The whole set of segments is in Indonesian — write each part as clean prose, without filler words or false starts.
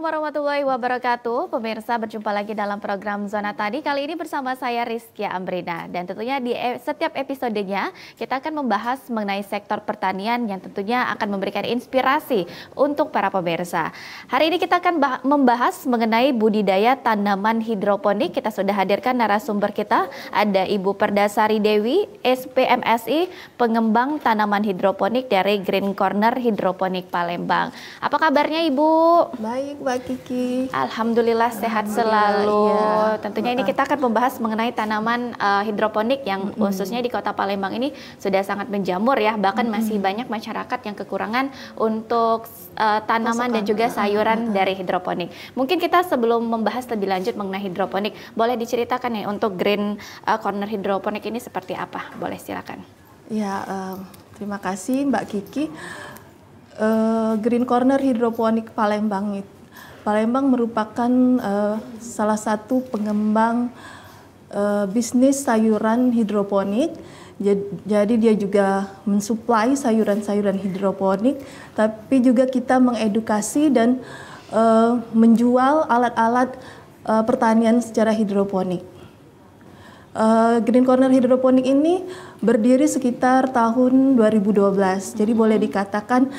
Assalamualaikum warahmatullahi wabarakatuh. Pemirsa, berjumpa lagi dalam program Zona Tani. Kali ini bersama saya Rizkia Amrina. Dan tentunya di setiap episodenya kita akan membahas mengenai sektor pertanian yang tentunya akan memberikan inspirasi untuk para pemirsa. Hari ini kita akan membahas mengenai budidaya tanaman hidroponik. Kita sudah hadirkan narasumber kita. Ada Ibu Perdasari Dewi, SPMSI, pengembang tanaman hidroponik dari Green Corner Hidroponik Palembang. Apa kabarnya Ibu? Baik, Mbak Kiki. Alhamdulillah sehat selalu. Iya. Tentunya ini kita akan membahas mengenai tanaman hidroponik yang khususnya di Kota Palembang ini sudah sangat menjamur ya. Bahkan masih banyak masyarakat yang kekurangan untuk tanaman dan juga sayuran dari hidroponik. Mungkin kita sebelum membahas lebih lanjut mengenai hidroponik, boleh diceritakan ya untuk Green Corner Hidroponik ini seperti apa? Boleh silakan. Ya, terima kasih Mbak Kiki. Green Corner Hidroponik Palembang merupakan salah satu pengembang bisnis sayuran hidroponik. Jadi dia juga mensuplai sayuran-sayuran hidroponik, tapi juga kita mengedukasi dan menjual alat-alat pertanian secara hidroponik. Green Corner Hidroponik ini berdiri sekitar tahun 2012. Jadi boleh dikatakan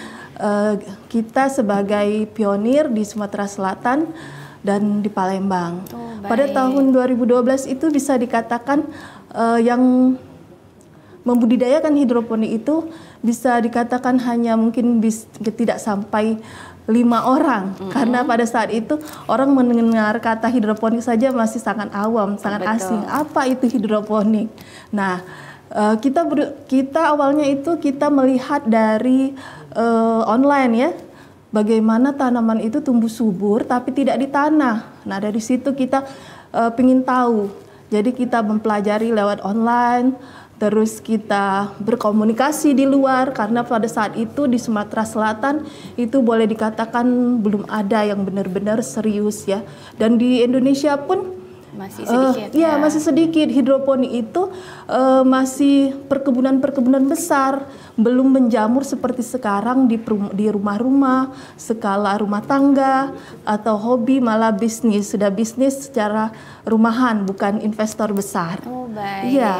kita sebagai pionir di Sumatera Selatan dan di Palembang. Pada tahun 2012 itu bisa dikatakan yang membudidayakan hidroponik itu bisa dikatakan hanya mungkin tidak sampai 5 orang, karena pada saat itu orang mendengar kata hidroponik saja masih sangat awam, sangat asing. Apa itu hidroponik? Nah, kita awalnya itu kita melihat dari online ya, bagaimana tanaman itu tumbuh subur tapi tidak di tanah. Nah, dari situ kita ingin tahu. Jadi kita mempelajari lewat online. Terus kita berkomunikasi di luar, karena pada saat itu di Sumatera Selatan itu boleh dikatakan belum ada yang benar-benar serius ya. Dan di Indonesia pun masih sedikit. Ya, masih sedikit. Hidroponik itu masih perkebunan-perkebunan besar, belum menjamur seperti sekarang di rumah-rumah, skala rumah tangga atau hobi, malah bisnis. Sudah bisnis secara rumahan, bukan investor besar. Oh, baik. Ya.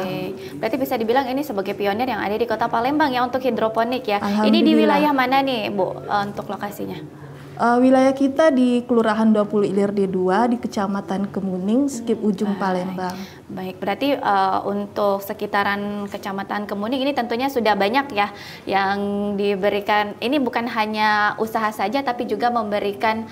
Berarti bisa dibilang ini sebagai pionir yang ada di Kota Palembang ya untuk hidroponik ya. Ini di wilayah mana nih, Bu, untuk lokasinya? Wilayah kita di Kelurahan 20 Ilir D2 di Kecamatan Kemuning, Skip Ujung Palembang. Baik, berarti untuk sekitaran Kecamatan Kemuning ini tentunya sudah banyak ya yang diberikan. Ini bukan hanya usaha saja tapi juga memberikan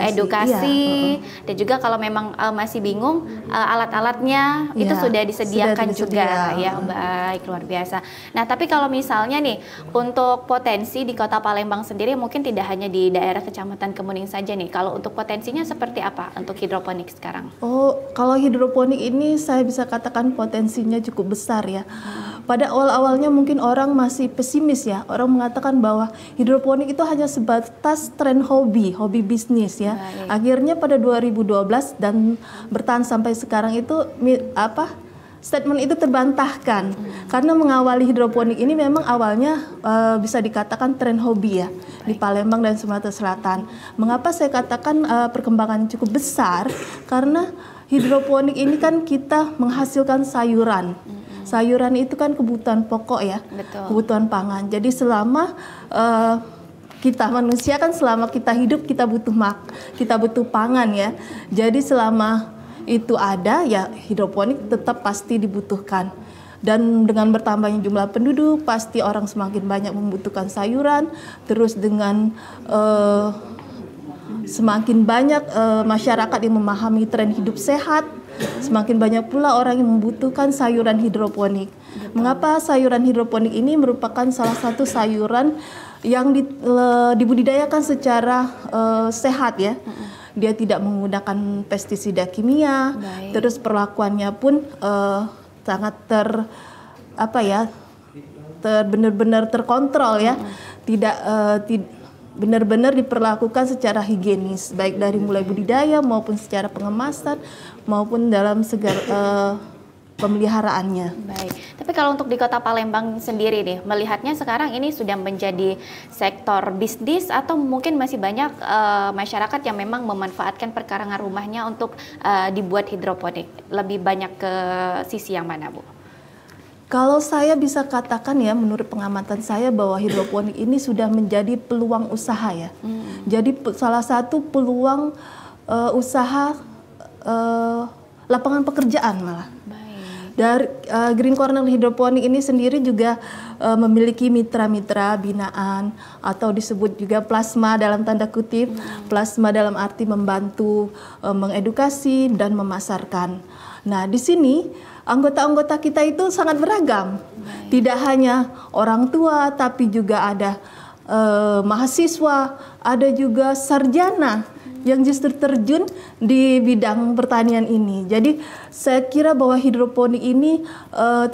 edukasi dan juga kalau memang masih bingung alat-alatnya itu sudah disediakan juga ya. Baik, luar biasa. Nah, tapi kalau misalnya nih untuk potensi di Kota Palembang sendiri mungkin tidak hanya di daerah Kecamatan Kemuning saja nih. Kalau untuk potensinya seperti apa untuk hidroponik sekarang? Oh, kalau hidroponik ini saya bisa katakan potensinya cukup besar ya. Pada awal-awalnya mungkin orang masih pesimis ya. Orang mengatakan bahwa hidroponik itu hanya sebatas tren hobi bisnis ya. Akhirnya pada 2012 dan bertahan sampai sekarang itu statement itu terbantahkan. Karena mengawali hidroponik ini memang awalnya bisa dikatakan tren hobi ya di Palembang dan Sumatera Selatan. Mengapa saya katakan perkembangan cukup besar? Karena hidroponik ini kan kita menghasilkan sayuran. Sayuran itu kan kebutuhan pokok ya, kebutuhan pangan. Jadi selama kita manusia kan selama kita hidup kita butuh pangan ya. Jadi selama itu ada ya hidroponik tetap pasti dibutuhkan. Dan dengan bertambahnya jumlah penduduk pasti orang semakin banyak membutuhkan sayuran. Terus dengan semakin banyak masyarakat yang memahami tren hidup sehat, semakin banyak pula orang yang membutuhkan sayuran hidroponik. Mengapa sayuran hidroponik ini merupakan salah satu sayuran yang dibudidayakan secara sehat ya. Dia tidak menggunakan pestisida kimia, terus perlakuannya pun sangat benar-benar terkontrol ya, tidak benar-benar diperlakukan secara higienis, baik dari mulai budidaya maupun secara pengemasan maupun dalam pemeliharaannya. Baik, tapi kalau untuk di Kota Palembang sendiri nih, melihatnya sekarang ini sudah menjadi sektor bisnis atau mungkin masih banyak masyarakat yang memang memanfaatkan perkarangan rumahnya untuk dibuat hidroponik? Lebih banyak ke sisi yang mana, Bu? Kalau saya bisa katakan ya, menurut pengamatan saya bahwa hidroponik ini sudah menjadi peluang usaha ya. Jadi salah satu peluang usaha lapangan pekerjaan malah. Dari Green Corner Hidroponik ini sendiri juga memiliki mitra-mitra binaan atau disebut juga plasma dalam tanda kutip. Plasma dalam arti membantu mengedukasi dan memasarkan. Nah, di sini anggota-anggota kita itu sangat beragam. Tidak hanya orang tua, tapi juga ada mahasiswa, ada juga sarjana yang justru terjun di bidang pertanian ini. Jadi saya kira bahwa hidroponik ini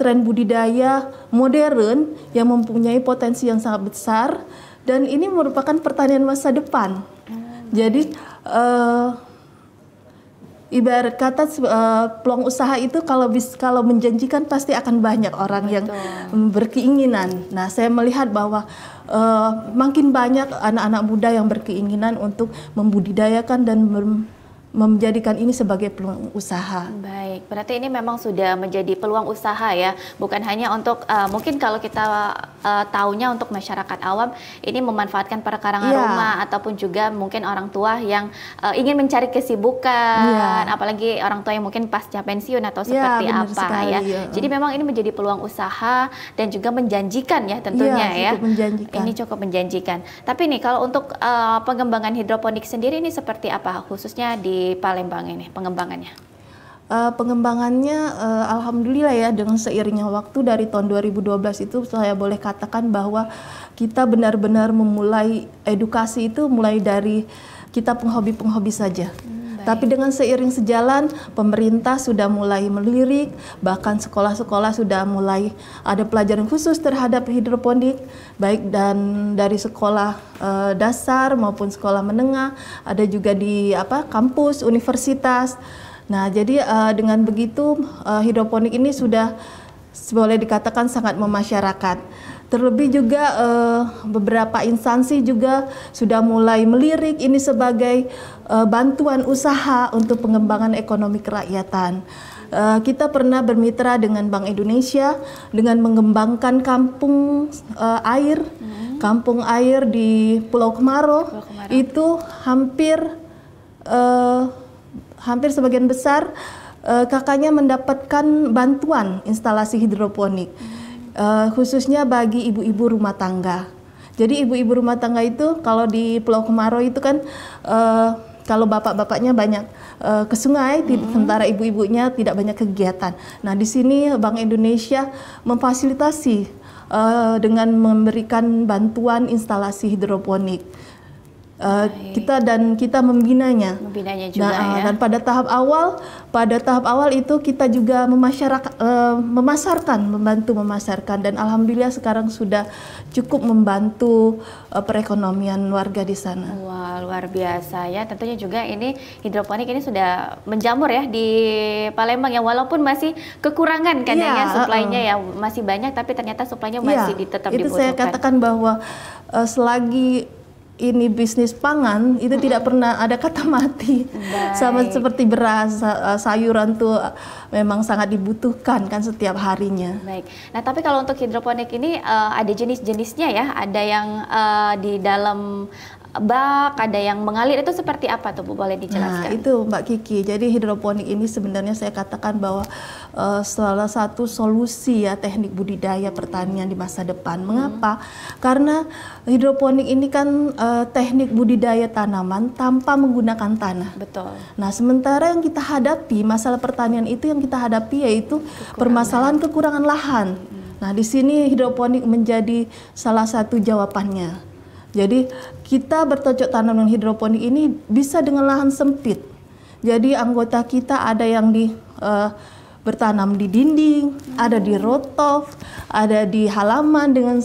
tren budidaya modern yang mempunyai potensi yang sangat besar dan ini merupakan pertanian masa depan. Jadi ibarat kata peluang usaha itu kalau menjanjikan pasti akan banyak orang yang berkeinginan. Nah, saya melihat bahwa makin banyak anak-anak muda yang berkeinginan untuk membudidayakan dan menjadikan ini sebagai peluang usaha. Baik, berarti ini memang sudah menjadi peluang usaha ya, bukan hanya untuk mungkin kalau kita taunya untuk masyarakat awam ini memanfaatkan perkarangan rumah ataupun juga mungkin orang tua yang ingin mencari kesibukan, apalagi orang tua yang mungkin pasca pensiun atau seperti apa sekali, ya. Jadi memang ini menjadi peluang usaha dan juga menjanjikan ya tentunya ya. Ini cukup menjanjikan. Tapi nih kalau untuk pengembangan hidroponik sendiri ini seperti apa khususnya di Palembang ini pengembangannya? Pengembangannya alhamdulillah ya, dengan seiringnya waktu dari tahun 2012 itu saya boleh katakan bahwa kita benar-benar memulai edukasi itu mulai dari kita penghobi-penghobi saja. Tapi dengan seiring sejalan pemerintah sudah mulai melirik, bahkan sekolah-sekolah sudah mulai ada pelajaran khusus terhadap hidroponik, baik dan dari sekolah dasar maupun sekolah menengah, ada juga di kampus, universitas. Nah, jadi dengan begitu hidroponik ini sudah boleh dikatakan sangat memasyarakat. Terlebih juga beberapa instansi juga sudah mulai melirik ini sebagai bantuan usaha untuk pengembangan ekonomi kerakyatan. Kita pernah bermitra dengan Bank Indonesia dengan mengembangkan kampung air di Pulau Kemaro. Itu hampir sebagian besar kakaknya mendapatkan bantuan instalasi hidroponik. Khususnya bagi ibu-ibu rumah tangga. Jadi ibu-ibu rumah tangga itu kalau di Pulau Kemaro itu kan kalau bapak-bapaknya banyak ke sungai, sementara ibu-ibunya tidak banyak kegiatan. Nah, di sini Bank Indonesia memfasilitasi dengan memberikan bantuan instalasi hidroponik. Kita membinanya juga ya. Dan pada tahap awal itu kita juga membantu memasarkan dan alhamdulillah sekarang sudah cukup membantu perekonomian warga di sana. Wah, luar biasa ya. Tentunya juga ini hidroponik ini sudah menjamur ya di Palembang ya, walaupun masih kekurangan kadangnya suplainya ya masih banyak, tapi ternyata suplainya masih tetap dibutuhkan. Itu saya katakan bahwa selagi ini bisnis pangan itu tidak pernah ada kata mati. Sama seperti beras, sayuran tuh memang sangat dibutuhkan kan setiap harinya. Baik. Nah, tapi kalau untuk hidroponik ini ada jenis-jenisnya ya, ada yang di dalam bak, ada yang mengalir, itu seperti apa tuh Bu, boleh dijelaskan? Nah, itu Mbak Kiki. Jadi hidroponik ini sebenarnya saya katakan bahwa salah satu solusi ya teknik budidaya pertanian di masa depan. Mengapa? Karena hidroponik ini kan teknik budidaya tanaman tanpa menggunakan tanah. Betul. Nah, sementara yang kita hadapi, masalah pertanian itu yang kita hadapi yaitu permasalahan kekurangan lahan. Nah, di sini hidroponik menjadi salah satu jawabannya. Jadi kita bercocok tanam dengan hidroponik ini bisa dengan lahan sempit. Jadi anggota kita ada yang bertanam di dinding, ada di rooftop, ada di halaman dengan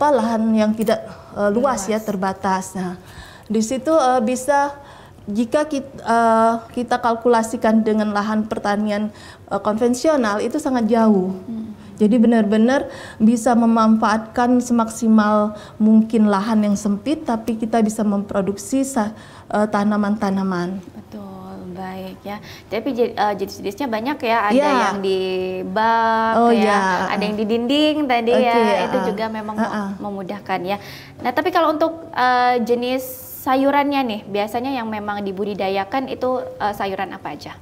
lahan yang tidak luas ya, terbatas. Nah, di situ bisa jika kita kalkulasikan dengan lahan pertanian konvensional itu sangat jauh. Jadi benar-benar bisa memanfaatkan semaksimal mungkin lahan yang sempit, tapi kita bisa memproduksi tanaman-tanaman. Betul, baik ya. Tapi jenis-jenisnya banyak ya, ada yang di bak, ada yang di dinding tadi ya. Itu juga memang memudahkan ya. Nah, tapi kalau untuk jenis sayurannya nih, biasanya yang memang dibudidayakan itu sayuran apa aja?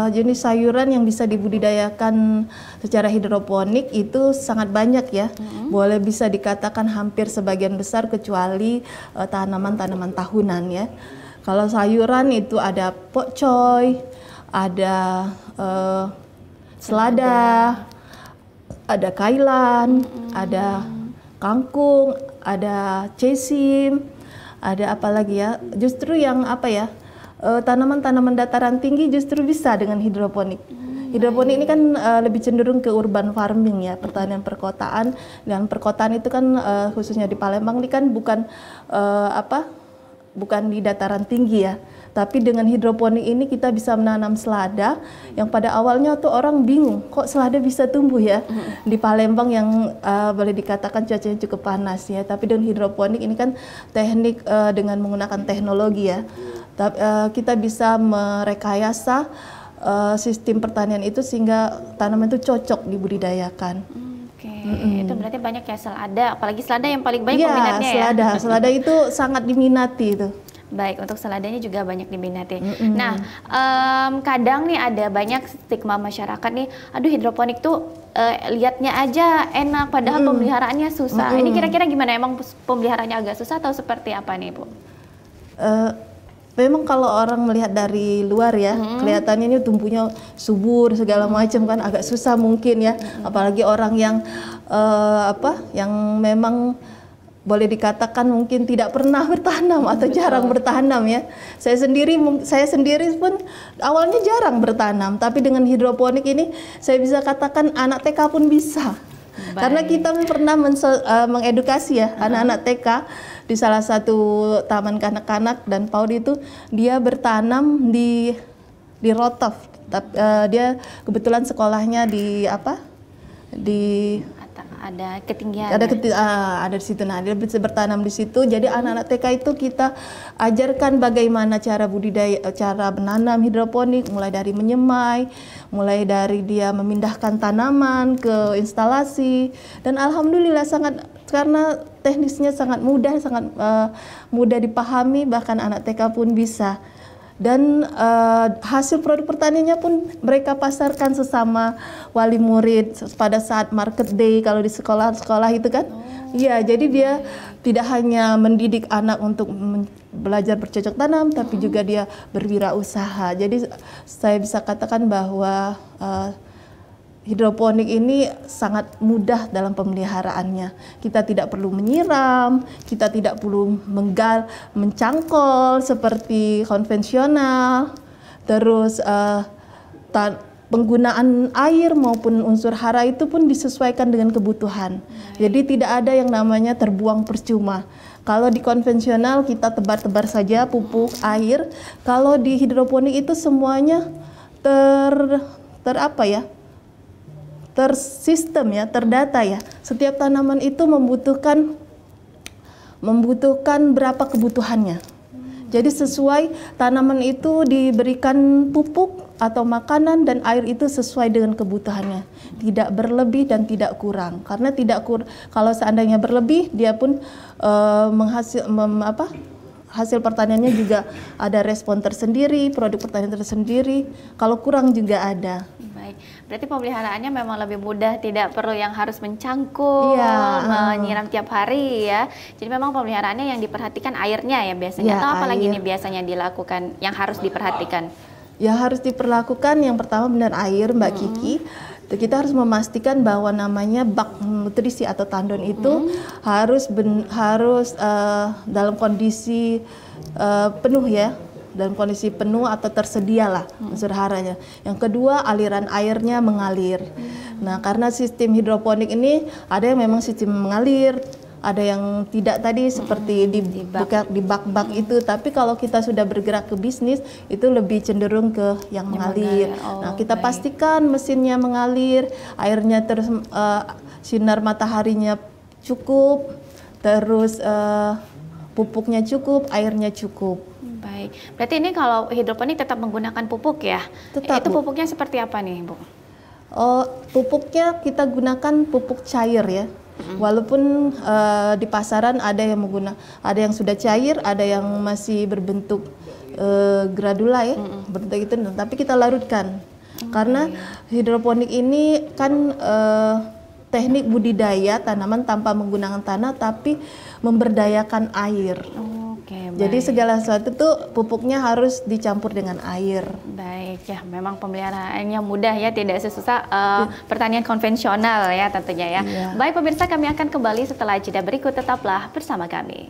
Jenis sayuran yang bisa dibudidayakan secara hidroponik itu sangat banyak ya. Boleh bisa dikatakan hampir sebagian besar kecuali tanaman-tanaman tahunan ya. Kalau sayuran itu ada pokcoy, ada selada, ada kailan, ada kangkung, ada cesim, ada apa lagi ya? Justru yang apa ya? Tanaman-tanaman dataran tinggi justru bisa dengan hidroponik. Hidroponik ini kan lebih cenderung ke urban farming ya, pertanian perkotaan. Dan perkotaan itu kan khususnya di Palembang ini kan bukan bukan di dataran tinggi ya. Tapi dengan hidroponik ini kita bisa menanam selada yang pada awalnya tuh orang bingung, kok selada bisa tumbuh ya di Palembang yang boleh dikatakan cuacanya cukup panas ya. Tapi dengan hidroponik ini kan teknik dengan menggunakan teknologi ya. Kita bisa merekayasa sistem pertanian itu sehingga tanaman itu cocok dibudidayakan. Itu berarti banyak ya selada, apalagi selada yang paling banyak peminatnya ya. Selada itu sangat diminati itu. Baik, untuk seladanya juga banyak diminati. Nah, kadang nih ada banyak stigma masyarakat nih, aduh hidroponik tuh lihatnya aja enak, padahal pemeliharaannya susah. Ini kira-kira gimana? Emang pemeliharaannya agak susah atau seperti apa nih, Bu? Memang kalau orang melihat dari luar ya, kelihatannya ini tumbuhnya subur segala macam kan, agak susah mungkin ya. Apalagi orang yang yang memang boleh dikatakan mungkin tidak pernah bertanam atau jarang bertanam ya. Saya sendiri pun awalnya jarang bertanam, tapi dengan hidroponik ini saya bisa katakan anak TK pun bisa. Karena kita pernah mengedukasi ya anak-anak TK di salah satu taman kanak-kanak dan PAUD itu, dia bertanam di rotov. Dia kebetulan sekolahnya di ada ketinggian. Ada di situ. Nah, dia bisa bertanam di situ. Jadi anak-anak TK itu kita ajarkan bagaimana cara menanam hidroponik, mulai dari menyemai, mulai dari dia memindahkan tanaman ke instalasi, dan alhamdulillah karena teknisnya sangat mudah dipahami, bahkan anak TK pun bisa. Dan hasil produk pertaniannya pun mereka pasarkan sesama wali murid pada saat market day kalau di sekolah-sekolah itu kan. Iya, jadi dia tidak hanya mendidik anak untuk belajar bercocok tanam, tapi juga dia berwirausaha. Jadi saya bisa katakan bahwa hidroponik ini sangat mudah dalam pemeliharaannya. Kita tidak perlu menyiram, kita tidak perlu mencangkol seperti konvensional. Terus penggunaan air maupun unsur hara itu pun disesuaikan dengan kebutuhan. Jadi tidak ada yang namanya terbuang percuma. Kalau di konvensional kita tebar-tebar saja pupuk, air. Kalau di hidroponik itu semuanya tersistem ya, terdata ya. Setiap tanaman itu membutuhkan berapa kebutuhannya. Jadi sesuai tanaman itu diberikan pupuk atau makanan dan air itu sesuai dengan kebutuhannya. Tidak berlebih dan tidak kurang. Karena kalau seandainya berlebih, dia pun hasil pertaniannya juga ada respon tersendiri, produk pertanian tersendiri. Kalau kurang juga ada. Baik, berarti pemeliharaannya memang lebih mudah, tidak perlu yang harus mencangkul, menyiram tiap hari ya. Jadi memang pemeliharaannya yang diperhatikan airnya ya biasanya. Atau apalagi nih biasanya dilakukan yang harus diperhatikan? Yang harus diperlakukan yang pertama benar air, Mbak Kiki. Kita harus memastikan bahwa namanya bak nutrisi atau tandon itu harus dalam kondisi penuh ya, dalam kondisi penuh atau tersedialah unsur haranya. Yang kedua, aliran airnya mengalir. Nah, karena sistem hidroponik ini ada yang memang sistem mengalir, ada yang tidak tadi seperti di bak-bak itu. Tapi kalau kita sudah bergerak ke bisnis itu lebih cenderung ke yang mengalir. Nah, kita pastikan mesinnya mengalir, airnya terus sinar mataharinya cukup, terus pupuknya cukup, airnya cukup. Baik, berarti ini kalau hidroponik tetap menggunakan pupuk ya? Tetap, itu pupuknya seperti apa nih, Bu? Pupuknya kita gunakan pupuk cair ya. Walaupun di pasaran ada yang sudah cair, ada yang masih berbentuk granula ya, berbentuk itu, tapi kita larutkan. Karena hidroponik ini kan teknik budidaya tanaman tanpa menggunakan tanah, tapi memberdayakan air. Jadi segala sesuatu tuh pupuknya harus dicampur dengan air. Baik ya, memang pemeliharaannya mudah ya, tidak sesusah pertanian konvensional ya tentunya ya. Iya. Baik pemirsa, kami akan kembali setelah jeda berikut, tetaplah bersama kami.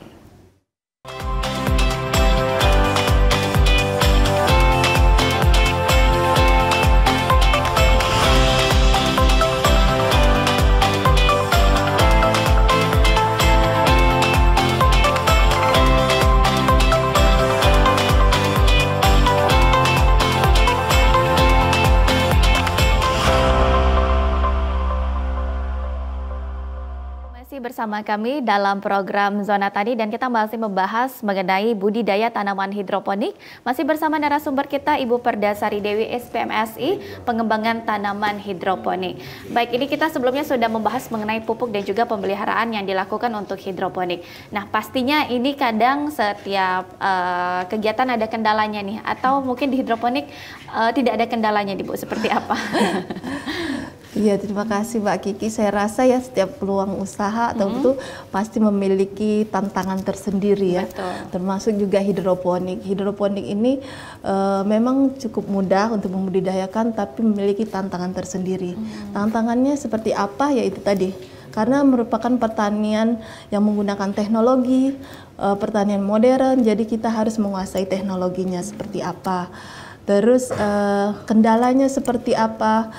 Bersama kami dalam program Zona Tani dan kita masih membahas mengenai budidaya tanaman hidroponik. Masih bersama narasumber kita Ibu Perdasari Dewi SPMSI, pengembangan tanaman hidroponik. Baik, ini kita sebelumnya sudah membahas mengenai pupuk dan juga pemeliharaan yang dilakukan untuk hidroponik. Nah, pastinya ini kadang setiap kegiatan ada kendalanya nih, atau mungkin di hidroponik tidak ada kendalanya nih, Bu, seperti apa? Iya, terima kasih Mbak Kiki. Saya rasa ya setiap peluang usaha atau itu pasti memiliki tantangan tersendiri ya. Betul. Termasuk juga hidroponik. Hidroponik ini memang cukup mudah untuk membudidayakan, tapi memiliki tantangan tersendiri. Tantangannya seperti apa? Ya itu tadi. Karena merupakan pertanian yang menggunakan teknologi, pertanian modern, jadi kita harus menguasai teknologinya seperti apa. Terus kendalanya seperti apa?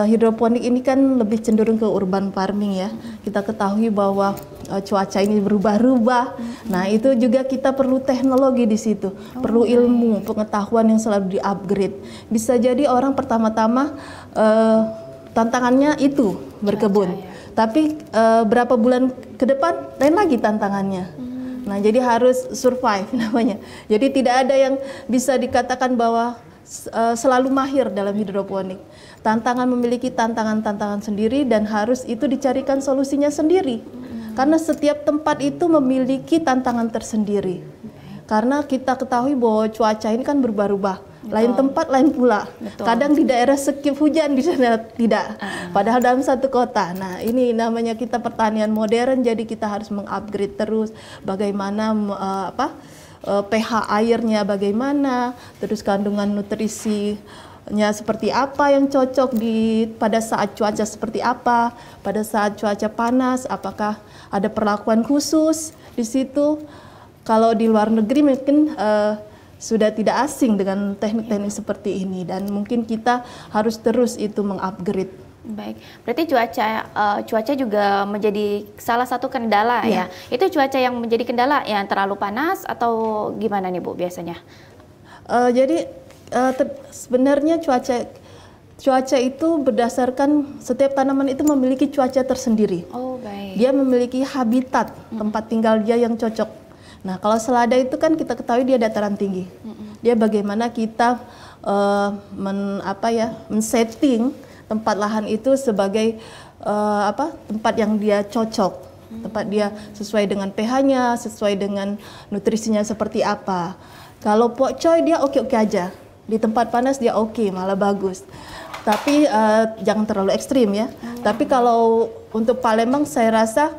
Hidroponik ini kan lebih cenderung ke urban farming ya. Kita ketahui bahwa cuaca ini berubah-ubah. Nah, itu juga kita perlu teknologi di situ. Perlu ilmu, pengetahuan yang selalu di-upgrade. Bisa jadi orang pertama-tama tantangannya itu berkebun. Tapi berapa bulan ke depan lain lagi tantangannya. Nah, jadi harus survive namanya. Jadi tidak ada yang bisa dikatakan bahwa selalu mahir dalam hidroponik. Tantangan memiliki tantangan-tantangan sendiri dan harus itu dicarikan solusinya sendiri. Karena setiap tempat itu memiliki tantangan tersendiri. Karena kita ketahui bahwa cuaca ini kan berubah-ubah. Lain tempat, lain pula. Betul. Kadang di daerah skip hujan, di sana tidak. Padahal dalam satu kota. Nah, ini namanya kita pertanian modern, jadi kita harus mengupgrade terus bagaimana pH airnya bagaimana, terus kandungan nutrisinya seperti apa yang cocok pada saat cuaca seperti apa, pada saat cuaca panas, apakah ada perlakuan khusus di situ. Kalau di luar negeri mungkin sudah tidak asing dengan teknik-teknik seperti ini, dan mungkin kita harus terus itu mengupgrade. Baik, berarti cuaca juga menjadi salah satu kendala ya. Itu cuaca yang menjadi kendala yang terlalu panas atau gimana nih Bu biasanya? Jadi sebenarnya cuaca itu berdasarkan setiap tanaman itu memiliki cuaca tersendiri. Oh, baik. Dia memiliki habitat tempat tinggal dia yang cocok. Nah, kalau selada itu kan kita ketahui dia dataran tinggi. Dia bagaimana kita men-setting tempat lahan itu sebagai tempat yang dia cocok, tempat dia sesuai dengan pH-nya, sesuai dengan nutrisinya seperti apa. Kalau pokcoy dia oke-oke aja, di tempat panas dia oke, malah bagus. Tapi jangan terlalu ekstrim ya. Tapi kalau untuk Palembang saya rasa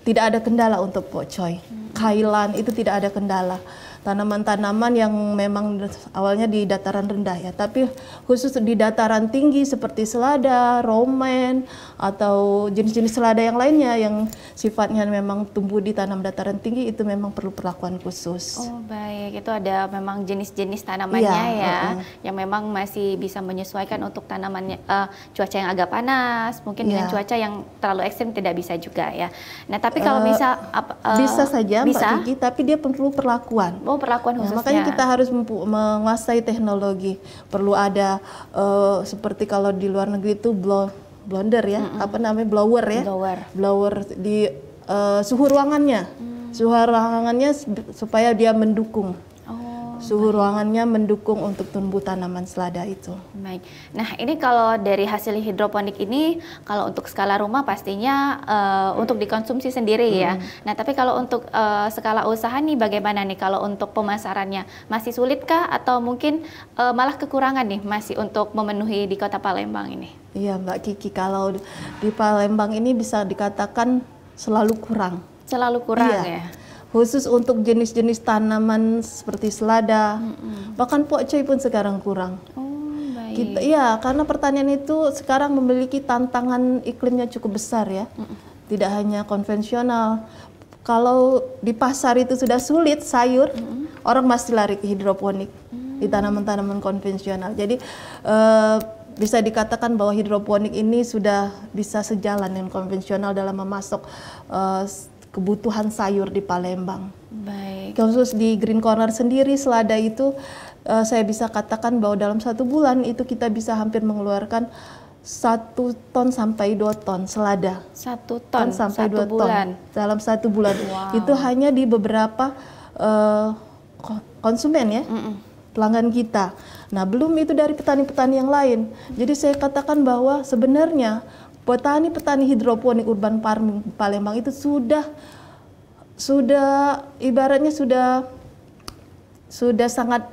tidak ada kendala untuk pokcoy. Kailan itu tidak ada kendala. tanaman-tanaman yang memang awalnya di dataran rendah ya, tapi khusus di dataran tinggi seperti selada, romen, atau jenis-jenis selada yang lainnya yang sifatnya memang tumbuh di tanam dataran tinggi, itu memang perlu perlakuan khusus. Oh baik, itu ada memang jenis-jenis tanamannya ya, yang memang masih bisa menyesuaikan untuk tanamannya, cuaca yang agak panas, mungkin dengan cuaca yang terlalu ekstrim tidak bisa juga ya. Nah tapi kalau misal bisa saja Mbak Kiki, tapi dia perlu perlakuan. Oh perlakuan khususnya. Makanya kita harus menguasai teknologi. Perlu ada seperti kalau di luar negeri itu blender ya, apa namanya, blower ya, blower di suhu ruangannya, suhu ruangannya supaya dia mendukung. Suhu ruangannya mendukung untuk tumbuh tanaman selada itu. Baik. Nah ini kalau dari hasil hidroponik ini, kalau untuk skala rumah pastinya untuk dikonsumsi sendiri ya. Nah tapi kalau untuk skala usaha nih bagaimana nih kalau untuk pemasarannya? Masih sulitkah atau mungkin malah kekurangan nih masih untuk memenuhi di Kota Palembang ini? Iya Mbak Kiki, kalau di Palembang ini bisa dikatakan selalu kurang. Selalu kurang ya? Khusus untuk jenis-jenis tanaman seperti selada, bahkan pokcoy pun sekarang kurang. Kita, ya, karena pertanian itu sekarang memiliki tantangan iklimnya cukup besar ya, tidak hanya konvensional. Kalau di pasar itu sudah sulit sayur, orang masih lari ke hidroponik di tanaman-tanaman konvensional. Jadi bisa dikatakan bahwa hidroponik ini sudah bisa sejalan dengan konvensional dalam memasok kebutuhan sayur di Palembang. Baik. Khusus di Green Corner sendiri selada itu saya bisa katakan bahwa dalam 1 bulan itu kita bisa hampir mengeluarkan 1 ton sampai 2 ton selada. 1 ton sampai 2 ton dalam 1 bulan. Itu hanya di beberapa konsumen ya, pelanggan kita. Nah belum itu dari petani-petani yang lain. Jadi saya katakan bahwa sebenarnya petani-petani hidroponik urban farming Palembang itu sudah ibaratnya sudah sangat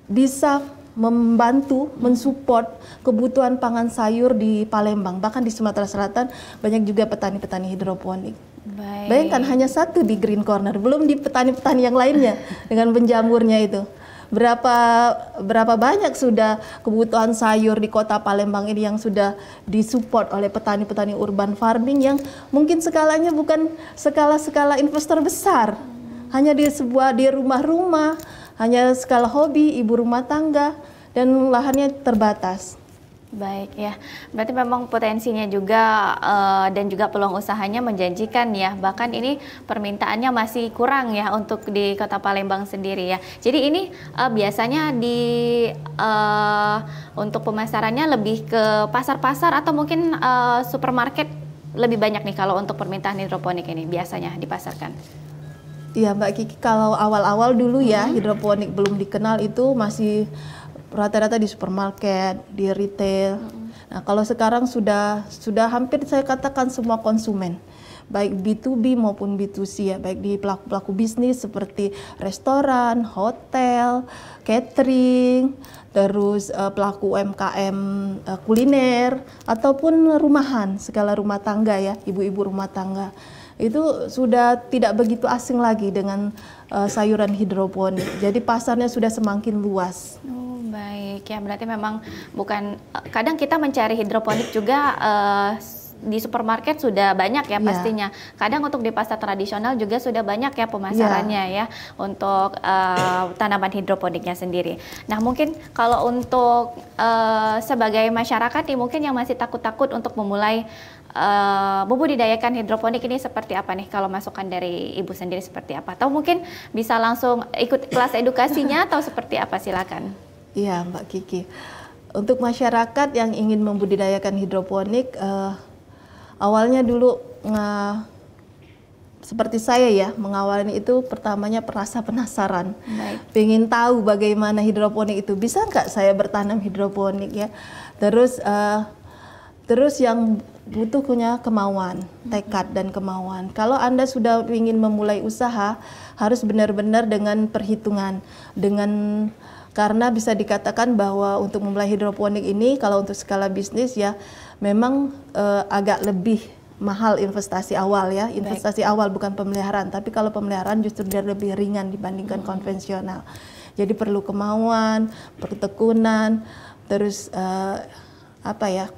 bisa membantu, mensupport kebutuhan pangan sayur di Palembang. Bahkan di Sumatera Selatan banyak juga petani-petani hidroponik. Baik. Bayangkan hanya 1 di Green Corner, belum di petani-petani yang lainnya dengan penjamurnya itu. Berapa banyak sudah kebutuhan sayur di Kota Palembang ini yang sudah disupport oleh petani-petani urban farming yang mungkin skalanya bukan skala investor besar, hanya di rumah-rumah, hanya skala hobi, ibu rumah tangga, dan lahannya terbatas. Baik ya, berarti memang potensinya juga dan juga peluang usahanya menjanjikan ya. Bahkan ini permintaannya masih kurang ya untuk di Kota Palembang sendiri ya. Jadi ini biasanya untuk pemasarannya lebih ke pasar-pasar atau mungkin supermarket lebih banyak nih kalau untuk permintaan hidroponik ini biasanya dipasarkan. Iya Mbak Kiki, kalau awal-awal dulu ya hidroponik belum dikenal itu masih rata-rata di supermarket, di retail. Nah, kalau sekarang sudah hampir saya katakan semua konsumen, baik B2B maupun B2C ya, baik di pelaku-pelaku bisnis seperti restoran, hotel, catering, terus pelaku UMKM kuliner ataupun rumahan, segala rumah tangga ya, ibu-ibu rumah tangga. Itu sudah tidak begitu asing lagi dengan sayuran hidroponik. Jadi pasarnya sudah semakin luas. Baik ya, berarti memang bukan kadang kita mencari hidroponik juga di supermarket sudah banyak ya pastinya. Kadang untuk di pasar tradisional juga sudah banyak ya pemasarannya ya untuk tanaman hidroponiknya sendiri. Nah mungkin kalau untuk sebagai masyarakat nih mungkin yang masih takut-takut untuk memulai membudidayakan hidroponik ini seperti apa nih, kalau masukan dari Ibu sendiri seperti apa? Atau mungkin bisa langsung ikut kelas edukasinya atau seperti apa, silakan. Iya Mbak Kiki, untuk masyarakat yang ingin membudidayakan hidroponik, awalnya dulu seperti saya ya, mengawalnya itu pertamanya merasa penasaran, pengen tahu bagaimana hidroponik itu, bisa nggak saya bertanam hidroponik ya. Terus yang butuh punya kemauan, tekad dan kemauan. Kalau Anda sudah ingin memulai usaha, harus benar-benar dengan perhitungan, karena bisa dikatakan bahwa untuk memulai hidroponik ini, kalau untuk skala bisnis ya, memang agak lebih mahal investasi awal ya, investasi awal bukan pemeliharaan, tapi kalau pemeliharaan justru dia lebih ringan dibandingkan konvensional. Jadi perlu kemauan, pertekunan, terus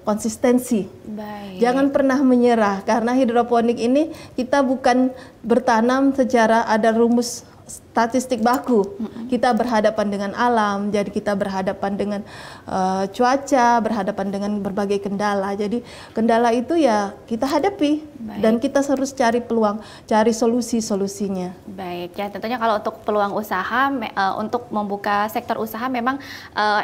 konsistensi. Baik. Jangan pernah menyerah, karena hidroponik ini kita bukan bertanam secara ada rumus statistik baku. Kita berhadapan dengan alam, jadi kita berhadapan dengan cuaca, berhadapan dengan berbagai kendala. Jadi kendala itu ya kita hadapi. Baik. Dan kita harus cari peluang, cari solusinya. Baik, ya tentunya kalau untuk peluang usaha, untuk membuka sektor usaha memang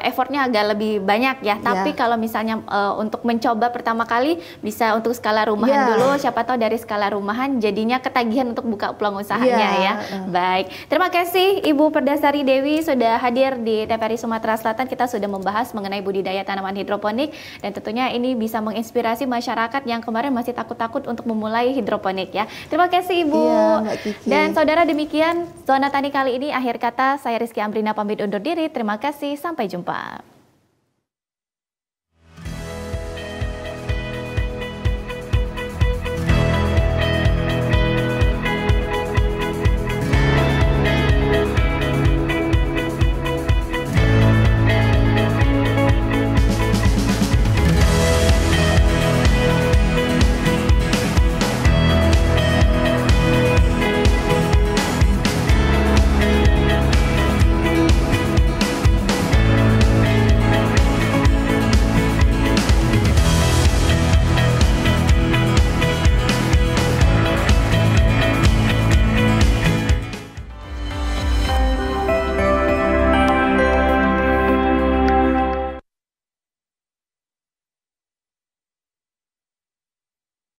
effortnya agak lebih banyak ya. Tapi kalau misalnya untuk mencoba pertama kali bisa untuk skala rumahan dulu, siapa tahu dari skala rumahan jadinya ketagihan untuk buka peluang usahanya ya. Baik. Terima kasih Ibu Perdasari Dewi sudah hadir di TVRI Sumatera Selatan. Kita sudah membahas mengenai budidaya tanaman hidroponik dan tentunya ini bisa menginspirasi masyarakat yang kemarin masih takut-takut untuk memulai hidroponik ya. Terima kasih Ibu. Dan saudara, demikian Zona Tani kali ini. Akhir kata saya Rizky Ambrina pamit undur diri. Terima kasih, sampai jumpa.